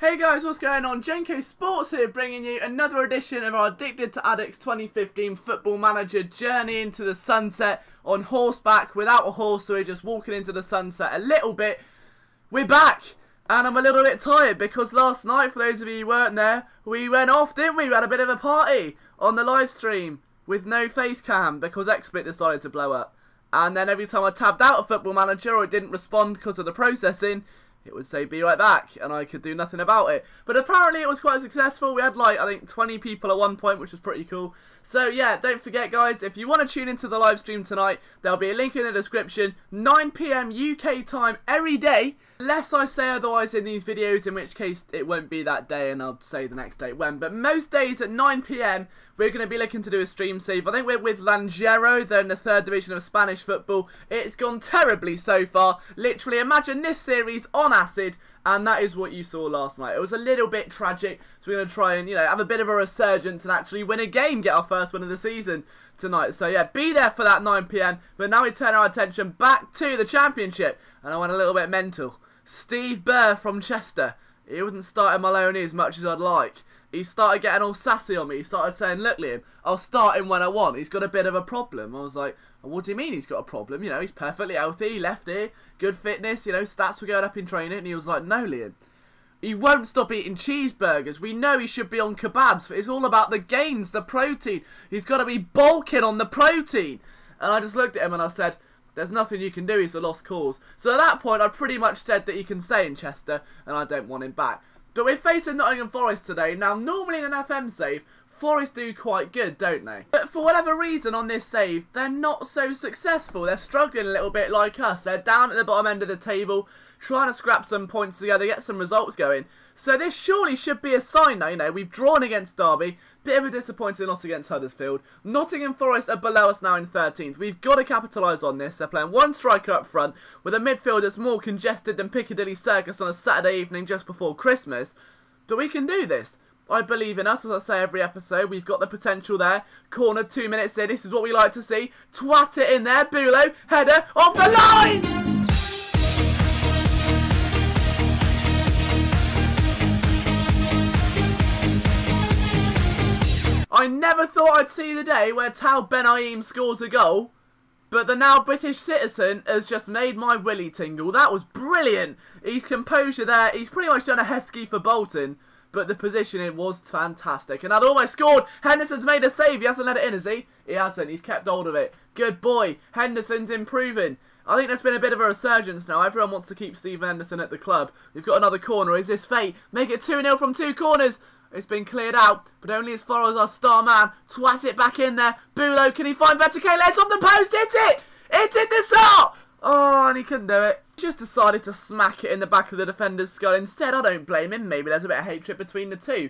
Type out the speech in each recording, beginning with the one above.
Hey guys, what's going on? Jenko Sports here, bringing you another edition of our Addicted to Addicks 2015 Football Manager journey into the sunset on horseback without a horse, so we're just walking into the sunset a little bit. We're back, and I'm a little bit tired because last night, for those of you who weren't there, we went off, didn't we? We had a bit of a party on the live stream with no face cam because XSplit decided to blow up. And then every time I tabbed out of Football Manager or it didn't respond because of the processing, it would say be right back, and I could do nothing about it. But apparently it was quite successful. We had like, I think 20 people at one point, which was pretty cool. So yeah, don't forget guys, if you want to tune into the live stream tonight, there'll be a link in the description. 9 PM UK time every day, unless I say otherwise in these videos, in which case it won't be that day and I'll say the next day when. But most days at 9 PM, we're going to be looking to do a stream save. I think we're with Lanjero. They're in the 3rd division of Spanish football. It's gone terribly so far. Literally, imagine this series on acid, and that is what you saw last night. It was a little bit tragic, so we're going to try and, have a bit of a resurgence and actually win a game, get our first win of the season tonight. So yeah, be there for that 9 PM. But now we turn our attention back to the Championship, and I went a little bit mental. Steve Burr from Chester. He wasn't starting Maloney as much as I'd like. He started getting all sassy on me. He started saying, look Liam, I'll start him when I want. He's got a bit of a problem. I was like, what do you mean he's got a problem? He's perfectly healthy, left ear, good fitness, stats were going up in training. And he was like, no Liam, he won't stop eating cheeseburgers. We know he should be on kebabs. It's all about the gains, the protein. He's got to be bulking on the protein. And I just looked at him and I said, there's nothing you can do, he's a lost cause. So at that point, I pretty much said that he can stay in Chester and I don't want him back. But we're facing Nottingham Forest today. Now, normally in an FM save, Forest do quite good, don't they? But for whatever reason on this save, they're not so successful. They're struggling a little bit like us. They're down at the bottom end of the table, trying to scrap some points together, get some results going. So this surely should be a sign now. We've drawn against Derby. Bit of a disappointing loss against Huddersfield. Nottingham Forest are below us now in 13th. We've got to capitalise on this. They're playing one striker up front with a midfield that's more congested than Piccadilly Circus on a Saturday evening just before Christmas. But we can do this. I believe in us, as I say every episode. We've got the potential there. Corner, 2 minutes in. This is what we like to see. Twat it in there. Bulo, header, off the line! I never thought I'd see the day where Tal Ben-Aim scores a goal, but the now British citizen has just made my willy tingle. That was brilliant. His composure there, he's pretty much done a Heskey for Bolton, but the positioning was fantastic. And I'd almost scored. Henderson's made a save. He hasn't let it in, has he? He hasn't. He's kept hold of it. Good boy. Henderson's improving. I think there's been a bit of a resurgence now. Everyone wants to keep Stephen Henderson at the club. We've got another corner. Is this fate? Make it 2-0 from 2 corners. It's been cleared out, but only as far as our star man. Twat it back in there. Bulo, can he find Verticale? It's off the post. Hit it! It hit the shot! Oh, and he couldn't do it. He just decided to smack it in the back of the defender's skull instead. I don't blame him. Maybe there's a bit of hatred between the two.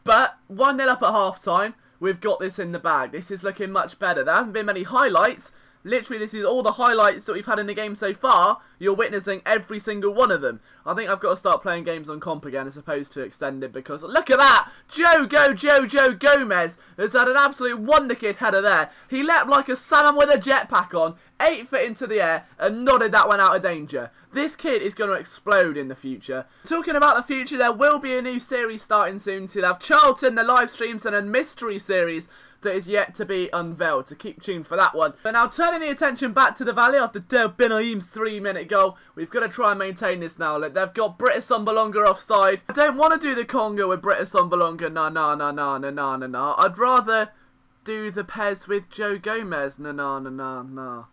But 1-0 up at half-time. We've got this in the bag. This is looking much better. There hasn't been many highlights. Literally, this is all the highlights that we've had in the game so far. You're witnessing every single one of them. I think I've got to start playing games on comp again as opposed to extended, because look at that! Joe Gomez has had an absolute wonderkid header there. He leapt like a salmon with a jetpack on, 8 foot into the air, and nodded that one out of danger. This kid is going to explode in the future. Talking about the future, there will be a new series starting soon. So you'll have Charlton, the live streams, and a mystery series that is yet to be unveiled, so keep tuned for that one. But now turning the attention back to the Valley after Del Ben-Aim's 3-minute goal, we've got to try and maintain this now. Look, they've got Britt Assombalonga offside. I don't want to do the conga with Britt Assombalonga, nah. I'd rather do the Pez with Joe Gomez, nah.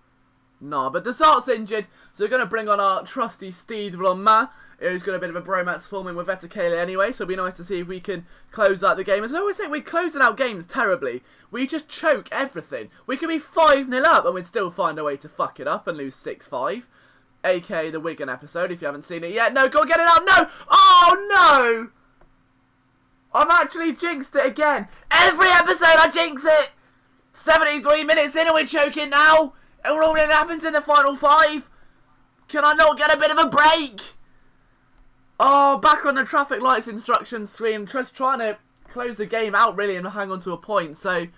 But Desart's injured, so we're going to bring on our trusty Steve Romain, who's got a bit of a bromance forming with Verticale anyway, so it'll be nice to see if we can close out the game. As I always say, we're closing out games terribly. We just choke everything. We could be 5-0 up and we'd still find a way to fuck it up and lose 6-5. A.k.a. the Wigan episode, if you haven't seen it yet. No, go get it out. No! Oh, no! I've actually jinxed it again. Every episode I jinx it! 73 minutes in and we're choking now. And all that happens in the final 5. Can I not get a bit of a break? Oh, back on the traffic lights instruction screen. Just trying to close the game out, really, and hang on to a point. So,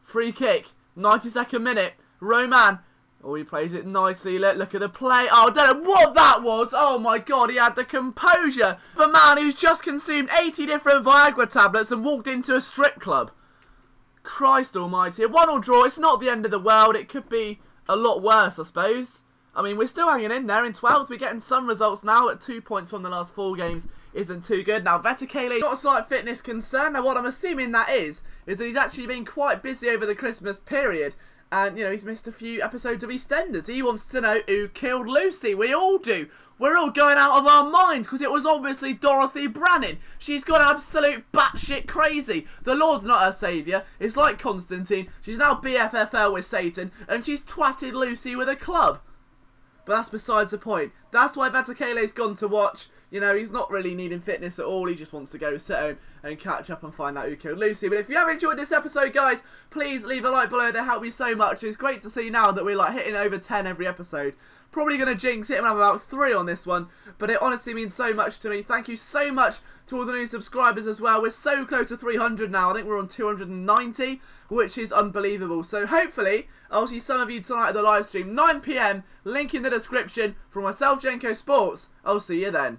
free kick. 92nd minute. Roman Oh, he plays it nicely. Look at the play. Oh, I don't know what that was. Oh, my God. He had the composure of a man who's just consumed 80 different Viagra tablets and walked into a strip club. Christ almighty. A 1-1 draw. It's not the end of the world. It could be a lot worse, I suppose. I mean, we're still hanging in there in 12th. We're getting some results now at 2 points from the last 4 games. Isn't too good. Now, Vetakele got a slight fitness concern. Now, what I'm assuming that is that he's actually been quite busy over the Christmas period. And, you know, he's missed a few episodes of EastEnders. He wants to know who killed Lucy. We all do. We're all going out of our minds because it was obviously Dorothy Brannan. She's gone absolute batshit crazy. The Lord's not her saviour. It's like Constantine. She's now BFFL with Satan. And she's twatted Lucy with a club. But that's besides the point. That's why Vetakele's gone to watch. You know, he's not really needing fitness at all. He just wants to go sit home and catch up and find out who killed Lucy. But if you have enjoyed this episode, guys, please leave a like below. They help me so much. It's great to see now that we're like hitting over 10 every episode. Probably going to jinx it and have about 3 on this one. But it honestly means so much to me. Thank you so much to all the new subscribers as well. We're so close to 300 now. I think we're on 290, which is unbelievable. So hopefully, I'll see some of you tonight at the live stream. 9 PM, link in the description. From myself, Jenko Sports. I'll see you then.